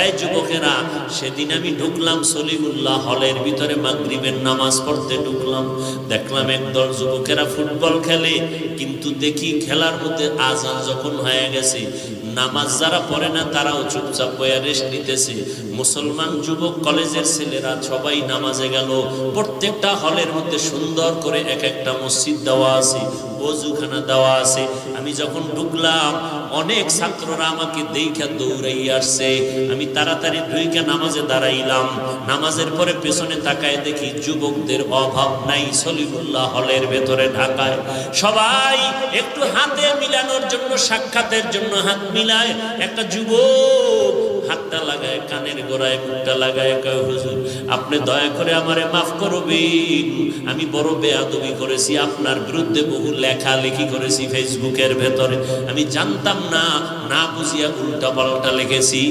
এই যুবকেরা, সেদিন আমি ঢুকলাম সলিমুল্লাহ হলের ভিতরে, মাগরিবের নামাজ পড়তে ঢুকলাম। দেখলাম একদল যুবকেরা ফুটবল খেলে, কিন্তু দেখি খেলার মধ্যে আজান যখন হয়ে গেছে, নামাজ যারা পড়ে না তারাও চুপচাপ বয়া রেস্ট নিতেছে। মুসলমান যুবক কলেজের ছেলেরা সবাই নামাজে গেল। প্রত্যেকটা হলের মধ্যে সুন্দর করে এক একটা মসজিদ দেওয়া আছে, ওযুখানা দেওয়া আছে। আমি যখন ঢুকলাম, অনেক ছাত্ররা আমাকে দেখা দৌড়াই আসছে। আমি তাড়াতাড়ি ঢুইকা নামাজে দাঁড়াইলাম। নামাজের পরে পেছনে তাকায় দেখি যুবকদের অভাব নাই সলিমুল্লাহ হলের ভেতরে ঢাকায়। সবাই একটু হাতে মিলানোর জন্য, সাক্ষাতের জন্য হাত মিলায়। একটা যুবক হাতটা লাগায় কানের গোড়ায়, মুখটা লাগায়, কয় হুজুর আপনি দয়া করে আমারে মাফ করবেন, আমি বড় বেয়াদবি করেছি, আপনার বিরুদ্ধে বহু লেখালেখি করেছি ফেসবুকের ভেতরে, আমি জানতাম না, না বুঝিয়া উল্টা পাল্টা লিখেছি।